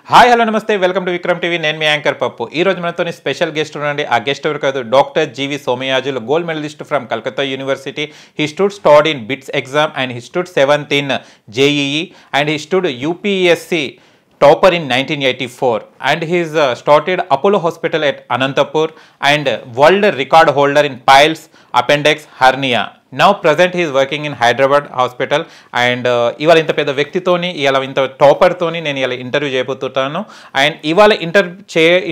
Hi hello నమస్తే welcome to Vikram TV. నేను మీ anchor పప్పు. ఈ రోజు మనతో స్పెషల్ గెస్ట్ ఉండండి. ఆ గెస్ట్ ఎవరు కాదు, doctor G V Somayajulu, gold medalist from Calcutta university. He studied in BITS exam and he stood 7th in JEE and he stood UPSC topper in 1984 and he is started Apollo Hospital at Anantapur and world record holder in piles, appendix, hernia. Now present he is working in Hyderabad hospital and ఇవాళ ఇంత పెద్ద వ్యక్తితోని ఇవాళ ఇంత టాపర్తోని నేను ఇలా interview చేయబోతున్నాను. And ఇవాళ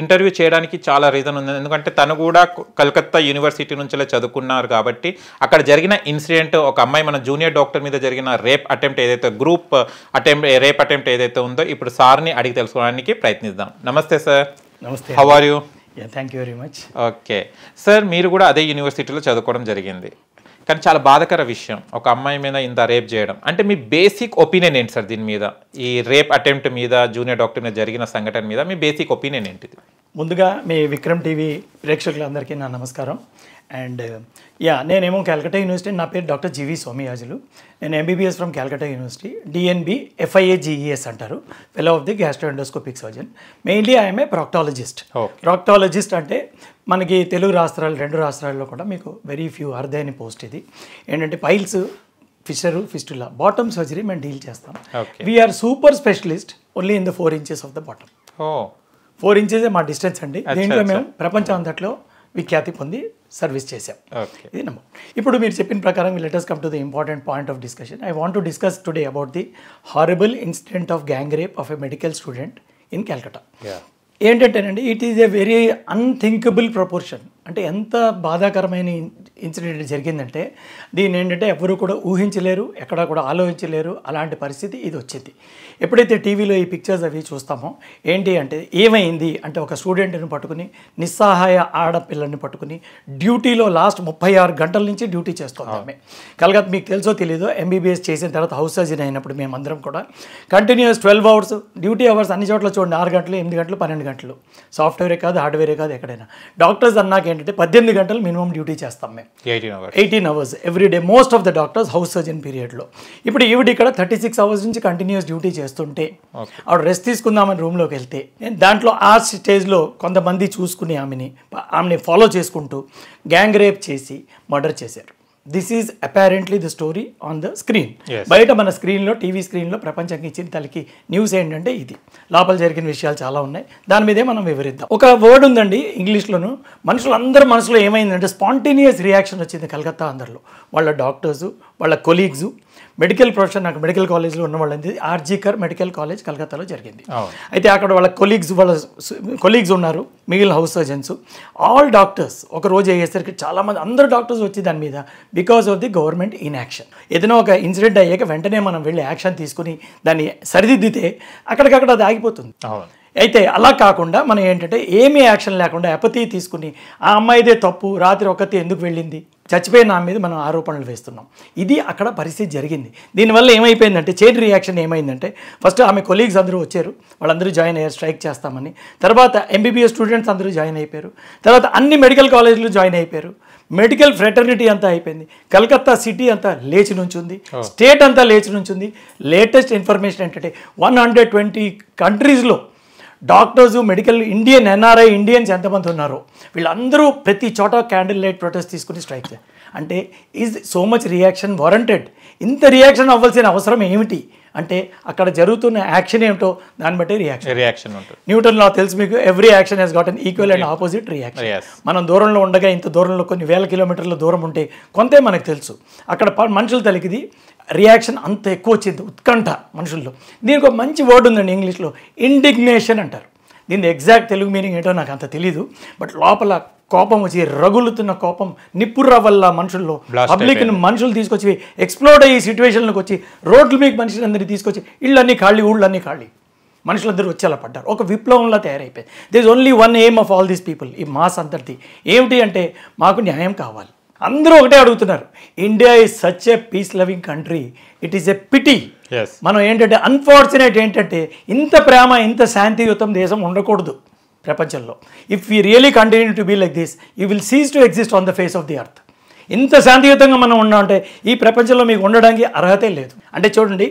interview చేయడానికి చాలా రీజన్ ఉంది. ఎందుకంటే తను కూడా కలకత్తా యూనివర్సిటీ నుంచి చదువుకున్నారు కాబట్టి అక్కడ జరిగిన ఇన్సిడెంట్, ఒక అమ్మాయి మన జూనియర్ డాక్టర్ మీద జరిగిన రేప్ అటెంప్ట్ ఏదైతే రేప్ అటెంప్ట్ ఏదైతే ఉందో ఇప్పుడు సార్ని అడిగి తెలుసుకోవడానికి ప్రయత్నిద్దాం. నమస్తే సార్. నమస్తే. How are you? Thank you very much. Okay sir, మీరు కూడా అదే యూనివర్సిటీలో చదువుకోవడం జరిగింది. కానీ చాలా బాధాకర విషయం, ఒక అమ్మాయి మీద ఇంత రేప్ చేయడం. అంటే మీ బేసిక్ ఒపీనియన్ ఏంటి సార్ దీని మీద? ఈ రేప్ అటెంప్ట్ మీద, జూనియర్ డాక్టర్ మీద జరిగిన సంఘటన మీద మీ బేసిక్ ఒపీనియన్ ఏంటిది? ముందుగా మీ విక్రమ్ టీవీ ప్రేక్షకులందరికీ నా నమస్కారం. అండ్ నేనేమో కలకత్తా యూనివర్సిటీ, నా పేరు డాక్టర్ జీవి సోమయాజులు. నేను MBBS from Calcutta university, DNB FIAGES అంటారు, fellow of the gastroendoscopic surgeon. Mainly I'm a proctologist. Proctologist అంటే మనకి తెలుగు రాష్ట్రాలు, 2 రాష్ట్రాల్లో కూడా మీకు వెరీ ఫ్యూ అరుదైన పోస్ట్ ఇది. ఏంటంటే పైల్స్, ఫిస్టులా, బాటమ్ సర్జరీ మేము డీల్ చేస్తాం. We are super specialist only in the 4 inches of the bottom. 4 inches మా డిస్టెన్స్ అండి. దీంట్లో మేము ప్రపంచం అంతట్లో విఖ్యాతి పొంది సర్వీస్ చేసాం. ఇది నెంబర్. ఇప్పుడు మీరు చెప్పిన ప్రకారం let us come to the important point of discussion. I want to discuss today about the horrible incident of gang rape of a medical student in Calcutta. ఏంటంటేనండి, it is a very unthinkable proportion. అంటే ఎంత బాధాకరమైన incident జరిగిందంటే దీన్ని ఏంటంటే ఎవరు కూడా ఊహించలేరు, ఎక్కడ కూడా ఆలోచించలేరు. అలాంటి పరిస్థితి ఇది వచ్చింది. ఎప్పుడైతే టీవీలో ఈ పిక్చర్స్ అవి చూస్తామో ఏంటి అంటే ఏమైంది అంటే, ఒక స్టూడెంట్ని పట్టుకుని, నిస్సహాయ ఆడపిల్లల్ని పట్టుకుని డ్యూటీలో లాస్ట్ 36 గంటల నుంచి డ్యూటీ చేస్తుంది ఆమె. కలకత్తా మీకు తెలుసో తెలీదో, ఎంబీబీఎస్ చేసిన తర్వాత హౌస్ సర్జన్ అయినప్పుడు మేమందరం కూడా కంటిన్యూస్ 12 hours డ్యూటీ అవర్స్. అన్ని చోట్ల చూడండి, 6 గంటలు, 8 గంటలు, 12 గంటలు. సాఫ్ట్వేరే కాదు, హార్డ్వేరే కాదు, ఎక్కడైనా. డాక్టర్స్ అన్నాక ఏంటంటే 18 గంటలు మినిమం డ్యూటీ చేస్తాం మేము. 18 hours every day, most of the doctors house surgeon పీరియడ్లో. ఇప్పుడు ఈవిడ ఇక్కడ 36 hours నుంచి కంటిన్యూస్ డ్యూటీ చేస్తుంటే ఆవిడ రెస్ట్ తీసుకుందామని రూమ్లోకి వెళ్తే, దాంట్లో ఆ స్టేజ్లో కొంతమంది చూసుకుని ఆమెని ఫాలో చేసుకుంటూ గ్యాంగ్ రేప్ చేసి మర్డర్ చేశారు. This is apparently the story on the screen. బయట మన స్క్రీన్లో, టీవీ స్క్రీన్లో ప్రపంచానికి ఇచ్చిన తలకి న్యూస్ ఏంటంటే ఇది. లోపల జరిగిన విషయాలు చాలా ఉన్నాయి, దాని మీదే మనం వివరిద్దాం. ఒక వర్డ్ ఉందండి ఇంగ్లీష్లోను. మనుషులందరి మనసులో ఏమైందంటే స్పాంటేనియస్ రియాక్షన్ వచ్చింది కలకత్తా అందరిలో. వాళ్ళ డాక్టర్సు, వాళ్ళ కొలీగ్స్, మెడికల్ ప్రొఫెషన్, నాకు మెడికల్ కాలేజ్లో ఉన్న వాళ్ళది ఆర్జీకర్ మెడికల్ కాలేజ్ కలకత్తాలో జరిగింది. అయితే అక్కడ వాళ్ళ కొలీగ్స్ ఉన్నారు, మిగిలిన హౌస్ సర్జన్స్, ఆల్ డాక్టర్స్. ఒక రోజు అయ్యేసరికి చాలామంది, అందరు డాక్టర్స్ వచ్చి దాని మీద because of the government inaction. ఏదైనా ఒక ఇన్సిడెంట్ అయ్యాక వెంటనే మనం వెళ్ళి యాక్షన్ తీసుకుని దాన్ని సరిదిద్దితే అక్కడికక్కడ అది ఆగిపోతుంది. అయితే అలా కాకుండా మనం ఏంటంటే ఏమీ యాక్షన్ లేకుండా అపతి తీసుకుని ఆ అమ్మాయిదే తప్పు, రాత్రి ఒకటి ఎందుకు వెళ్ళింది, చచ్చిపోయిన ఆమె మీద మనం ఆరోపణలు వేస్తున్నాం. ఇది అక్కడ పరిస్థితి జరిగింది. దీనివల్ల ఏమైపోయిందంటే చైన్ రియాక్షన్ ఏమైందంటే, ఫస్ట్ ఆమె కొలీగ్స్ అందరూ వచ్చారు, వాళ్ళందరూ జాయిన్ అయ్యారు స్ట్రైక్ చేస్తామని. తర్వాత ఎంబీబీఎస్ స్టూడెంట్స్ అందరూ జాయిన్ అయిపోయారు. తర్వాత అన్ని మెడికల్ కాలేజీలు జాయిన్ అయిపోయారు. మెడికల్ ఫ్రెటర్నిటీ అంతా అయిపోయింది. కలకత్తా సిటీ అంతా లేచి నుంచుంది, స్టేట్ అంతా లేచి నుంచుంది. లేటెస్ట్ ఇన్ఫర్మేషన్ ఏంటంటే 120 కంట్రీస్లో doctors, medical Indian NRI Indians ఎంతమంది ఉన్నారో వీళ్ళందరూ ప్రతి చోట క్యాండిల్ లైట్ ప్రొటెస్ట్ తీసుకుని స్ట్రైక్ చేయాలి. అంటే is so much reaction warranted. ఇంత రియాక్షన్ అవ్వాల్సిన అవసరం ఏమిటి అంటే, అక్కడ జరుగుతున్న యాక్షన్ ఏమిటో దాన్ని బట్టి రియాక్షన్ ఉంటుంది. న్యూటన్ లా తెలుసు మీకు, every action has got an equal and opposite reaction. మనం దూరంలో ఉండగా, ఇంత దూరంలో కొన్ని వేల కిలోమీటర్ల దూరం ఉంటే కొంతే మనకు తెలుసు. అక్కడ మనుషుల తలకిది రియాక్షన్ అంత ఎక్కువ వచ్చింది, ఉత్కంఠ మనుషుల్లో. దీనికి ఒక మంచి వర్డ్ ఉందండి ఇంగ్లీష్లో, ఇండిగ్నేషన్ అంటారు. దీని ఎగ్జాక్ట్ తెలుగు మీనింగ్ ఏంటో నాకు అంత తెలీదు. బట్ లోపల కోపం వచ్చి, రగులుతున్న కోపం నిప్పుర్ర వల్ల మనుషుల్లో, పబ్లిక్ని మనుషులు తీసుకొచ్చి ఎక్స్ప్లోడ్ అయ్యి సిచ్యువేషన్లకు వచ్చి రోడ్ల మీకు మనుషులందరినీ తీసుకొచ్చి ఇళ్ళన్నీ ఖాళీ, ఊళ్ళన్నీ ఖాళీ, మనుషులందరూ వచ్చి అలా పడ్డారు. ఒక విప్లవంలా తయారైపోయింది. This only one aim of all these people, ఈ మాస్ అంతటి ఏమిటి అంటే మాకు న్యాయం కావాలి. అందరూ ఒకటే అడుగుతున్నారు. India is such a peace loving country, it is a pity. మనం ఏంటంటే అన్ఫార్చునేట్ ఏంటంటే ఇంత ప్రేమ, ఇంత శాంతియుతం దేశం ఉండకూడదు ప్రపంచంలో. If we really continue to be like this, you will cease to exist on the face of the earth. ఇంత శాంతియుతంగా మనం ఉన్నామంటే ఈ ప్రపంచంలో మీకు ఉండడానికి అర్హతే లేదు. అంటే చూడండి,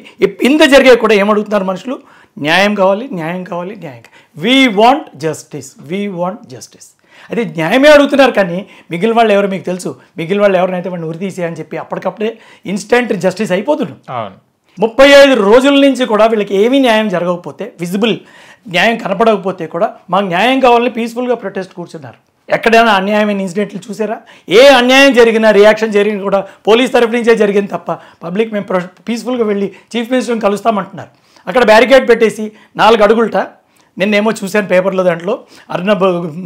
ఇంత జరిగే కూడా ఏమడుగుతున్నారు మనుషులు, న్యాయం కావాలి, న్యాయం కావాలి, న్యాయం. We want justice. అయితే న్యాయమే అడుగుతున్నారు, కానీ మిగిలిన వాళ్ళు ఎవరు మీకు తెలుసు. మిగిలిన వాళ్ళు ఎవరినైతే వాడిని ఉరి తీసేయని చెప్పి అప్పటికప్పుడే ఇన్స్టెంట్ జస్టిస్ అయిపోతున్నాం. 35 రోజుల నుంచి కూడా వీళ్ళకి ఏమీ న్యాయం జరగకపోతే, విజిబుల్ న్యాయం కనపడకపోతే కూడా మాకు న్యాయం కావాలని పీస్ఫుల్గా ప్రొటెస్ట్ కూర్చున్నారు. ఎక్కడైనా అన్యాయమైన ఇన్సిడెంట్లు చూసారా? ఏ అన్యాయం జరిగినా, రియాక్షన్ జరిగిన కూడా పోలీస్ తరఫు నుంచే జరిగింది తప్ప పబ్లిక్ మేము పీస్ఫుల్గా వెళ్ళి చీఫ్ మినిస్టర్ని కలుస్తామంటున్నారు. అక్కడ బ్యారికేడ్ పెట్టేసి 4 అడుగులట. నిన్నేమో చూశాను పేపర్లో, దాంట్లో అర్నబ్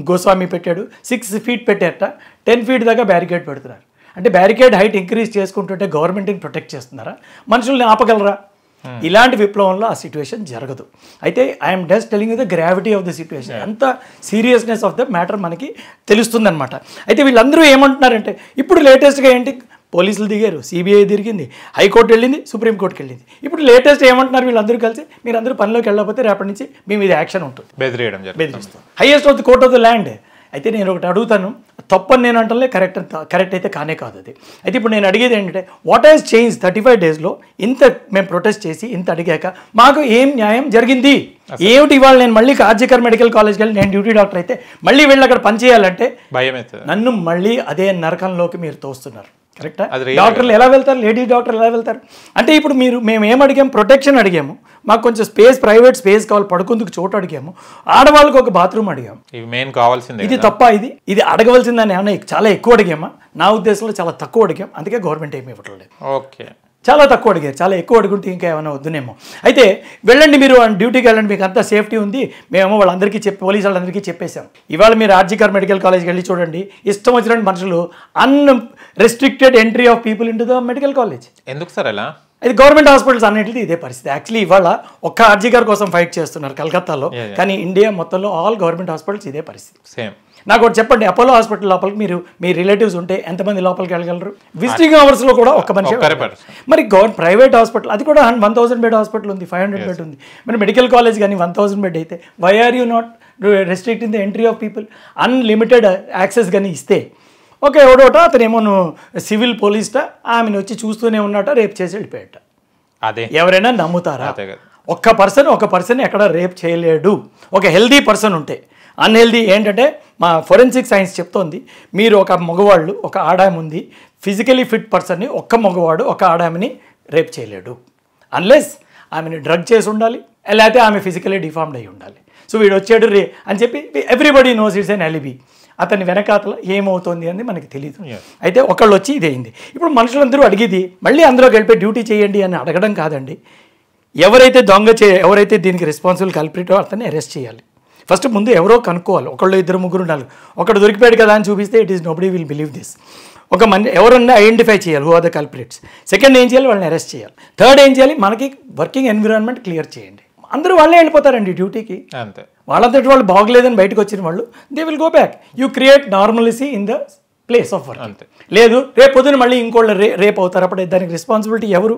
గోస్వామి పెట్టాడు, 6 feet పెట్టారట, 10 feet దాకా బ్యారికేడ్ పెడుతున్నారు. అంటే బ్యారికేడ్ హైట్ ఇంక్రీజ్ చేసుకుంటుంటే గవర్నమెంట్ని ప్రొటెక్ట్ చేస్తున్నారా? మనుషుల్ని ఆపగలరా? ఇలాంటి విప్లవంలో ఆ సిచ్యువేషన్ జరగదు. అయితే I'm just telling you the gravity of the situation, అంత సీరియస్నెస్ ఆఫ్ ద మ్యాటర్ మనకి తెలుస్తుందన్నమాట. అయితే వీళ్ళందరూ ఏమంటున్నారంటే, ఇప్పుడు లేటెస్ట్గా ఏంటి, పోలీసులు దిగారు, సిబిఐ తిరిగింది, హైకోర్టు వెళ్ళింది, సుప్రీంకోర్టుకి వెళ్ళింది. ఇప్పుడు లేటెస్ట్ ఏమంటున్నారు వీళ్ళందరూ కలిసి, మీరందరూ పనిలోకి వెళ్ళకపోతే రేపటి నుంచి మీ మీద యాక్షన్ ఉంటుంది, బెదిరిస్తాం. Highest of the court of the land. అయితే నేను ఒకటి అడుగుతాను, తప్పని నేను అంటలే, కరెక్ట్ అయితే కానే కాదు అది. అయితే ఇప్పుడు నేను అడిగేది ఏంటంటే, వాట్ హ్యాస్ చేంజ్ 35 daysలో? ఇంత మేము ప్రొటెస్ట్ చేసి ఇంత అడిగాక మాకు ఏం న్యాయం జరిగింది? ఏమిటి ఇవాళ నేను మళ్ళీ ఆర్జికర్ మెడికల్ కాలేజ్కి వెళ్ళి నేను డ్యూటీ డాక్టర్ అయితే మళ్ళీ వెళ్ళి అక్కడ పనిచేయాలంటే నన్ను మళ్ళీ అదే నరకంలోకి మీరు తోస్తున్నారు. కరెక్టా? డాక్టర్లు ఎలా వెళ్తారు? లేడీ డాక్టర్లు ఎలా వెళ్తారు? అంటే ఇప్పుడు మేము ఏం అడిగాము? ప్రొటెక్షన్ అడిగాము, మాకు కొంచెం స్పేస్, ప్రైవేట్ స్పేస్ కావాలి, పడుకుందుకు చోటు అడిగాము, ఆడవాళ్ళకి ఒక బాత్రూమ్ అడిగాము. ఇది తప్ప? ఇది అడగవలసిందని ఏమన్నా చాలా ఎక్కువ అడిగామా? నా ఉద్దేశంలో చాలా తక్కువ అడిగాం, అందుకే గవర్నమెంట్ ఏమి ఇవ్వట్లేదు. ఓకే, చాలా తక్కువ అడిగారు. చాలా ఎక్కువ అడుగుంటే ఇంకా ఏమైనా వద్దునేమో. అయితే వెళ్ళండి, మీరు డ్యూటీకి వెళ్ళండి, మీకు అంతా సేఫ్టీ ఉంది, మేము వాళ్ళందరికీ పోలీసు వాళ్ళందరికీ చెప్పేశాం. ఇవాళ మీరు ఆర్జికర్ మెడికల్ కాలేజ్కి వెళ్ళి చూడండి, ఇష్టం వచ్చినట్టు మనుషులు unrestricted entry of people in to the medical college. ఎందుకు సార్ అలా? ఇది గవర్నమెంట్ హాస్పిటల్స్ అన్నింటిది ఇదే పరిస్థితి. యాక్చువల్లీ ఇవాళ ఒక్క ఆర్జికర్ కోసం ఫైట్ చేస్తున్నారు కలకత్తాలో, కానీ ఇండియా మొత్తంలో ఆల్ గవర్నమెంట్ హాస్పిటల్స్ ఇదే పరిస్థితి. సేమ్. నాకు ఒకటి చెప్పండి, అపోలో హాస్పిటల్ లోపలికి మీరు మీ రిలేటివ్స్ ఉంటే ఎంతమంది లోపలికి వెళ్ళగలరు? విజిటింగ్ అవర్స్లో కూడా ఒక్క మనిషి. మరి ప్రైవేట్ హాస్పిటల్, అది కూడా 1000 bed హాస్పిటల్ ఉంది, 500 bed ఉంది. మరి మెడికల్ కాలేజ్ కానీ 1000 bed అయితే why are you not restricting the entry of people? Unlimited access కానీ ఇస్తే ఓకే. ఎవడోట అతనేమో సివిల్ పోలీస్టా, ఆమెను వచ్చి చూస్తూనే ఉన్నట, రేప్ చేసి వెళ్ళిపోయాట. అదే ఎవరైనా నమ్ముతారా? ఒక పర్సన్ ఎక్కడ రేప్ చేయలేడు. ఒక హెల్దీ పర్సన్ ఉంటే. అన్హెల్దీ ఏంటంటే మా ఫోరెన్సిక్ సైన్స్ చెప్తోంది, మీరు ఒక మగవాళ్ళు, ఒక ఆడామె ఉంది, ఫిజికలీ ఫిట్ పర్సన్ని ఒక్క మగవాడు ఒక ఆడామెని రేప్ చేయలేడు, అన్లెస్ ఆమెని డ్రగ్ చేసి ఉండాలి, లేకపోతే ఆమె ఫిజికలీ డిఫార్మ్డ్ అయి ఉండాలి. సో వీడు వచ్చాడు రే అని చెప్పి ఎవ్రీబడి నోస్ ఇట్స్ ఎన్ అలిబి. అతని వెనకాతల ఏమవుతుంది అని మనకి తెలియదు. అయితే ఒకళ్ళు వచ్చి ఇదేంది. ఇప్పుడు మనుషులందరూ అడిగేది మళ్ళీ అందులోకి వెళ్ళిపోయి డ్యూటీ చేయండి అని అడగడం కాదండి. ఎవరైతే ఎవరైతే దీనికి రెస్పాన్సిబుల్ కల్ప్రిటో అతన్ని అరెస్ట్ చేయాలి. ఫస్ట్ ముందు ఎవరో కనుక్కోవాలి, ఒకళ్ళు 2 3 4. ఒకడు దొరికిపోయాడు కదా అని చూపిస్తే it is nobody will believe this. ఒక ఎవరన్నా ఐడెంటిఫై చేయాలి, who are the culprits. Second ఏం చేయాలి? వాళ్ళని అరెస్ట్ చేయాలి. థర్డ్ ఏం చేయాలి? మనకి వర్కింగ్ ఎన్విరాన్మెంట్ క్లియర్ చేయండి. అందరూ వాళ్ళే వెళ్ళిపోతారండి డ్యూటీకి. అంతే, వాళ్ళంతటి వాళ్ళు బాగలేదని బయటకు వచ్చిన వాళ్ళు they will go back. You create normalcy in the place of work. అంతే. లేదు రేపు పొద్దున మళ్ళీ ఇంకోళ్ళు రేపు అవుతారు. అప్పుడు దానికి రెస్పాన్సిబిలిటీ ఎవరు?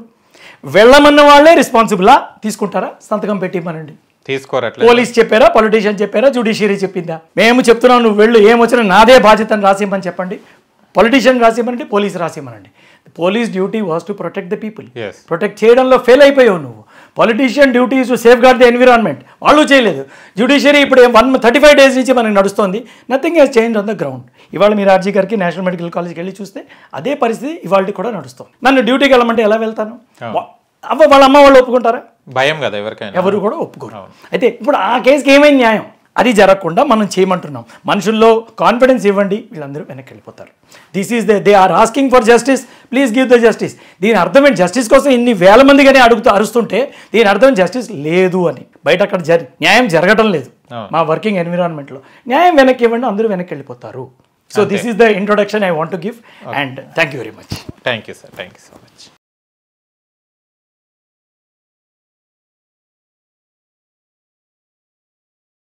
వెళ్ళమన్న వాళ్ళే రెస్పాన్సిబులా? తీసుకుంటారా? సంతకం పెట్టిమనండి. తీసుకోరట్లేదు. పోలీస్ చెప్పారా? పొలిటీషియన్ చెప్పారా? జ్యుడిషియరీ చెప్పిందా? మేము చెప్తున్నాం నువ్వు వెళ్ళు, ఏమొచ్చినా నాదే బాధ్యతను రాసేయమని చెప్పండి. పొలిటీషియన్ రాసేయమనండి, పోలీస్ రాసేయమనండి. Police duty was to protect the people. Protect చేయడంలో ఫెయిల్ అయిపోయావు నువ్వు. Politician duty to safeguard the environment, వాళ్ళు చేయలేదు. జ్యుడిషియరీ ఇప్పుడు 135 days నుంచి మనకి నడుస్తుంది. Nothing has change on the ground. ఇవాళ మీరు ఆర్జీ గారికి నేషనల్ మెడికల్ కాలేజ్కి వెళ్ళి చూస్తే అదే పరిస్థితి ఇవాళ కూడా నడుస్తుంది. నన్ను డ్యూటీకి వెళ్ళమంటే ఎలా వెళ్తాను? వాళ్ళ అమ్మ వాళ్ళు ఒప్పుకుంటారా? భయం కదా ఎవరికైనా, ఎవరు కూడా ఒప్పుకోరు. అయితే ఇప్పుడు ఆ కేసుకి ఏమైంది న్యాయం? అది జరగకుండా మనం చేయమంటున్నాం. మనుషుల్లో కాన్ఫిడెన్స్ ఇవ్వండి, వీళ్ళందరూ వెనక్కి వెళ్ళిపోతారు. This is they are asking for justice, please give the justice. దీని అర్థం ఏంటి? జస్టిస్ కోసం ఇన్ని వేల మందిగానే అరుస్తుంటే దీని అర్థం జస్టిస్ లేదు అని. బయట అక్కడ న్యాయం జరగడం లేదు. మా వర్కింగ్ ఎన్విరాన్మెంట్లో న్యాయం వెనక్కి ఇవ్వండి, అందరూ వెనక్కి వెళ్ళిపోతారు. So this is the introduction I want to give, and thank you very much. Thank you sir, thank you so much.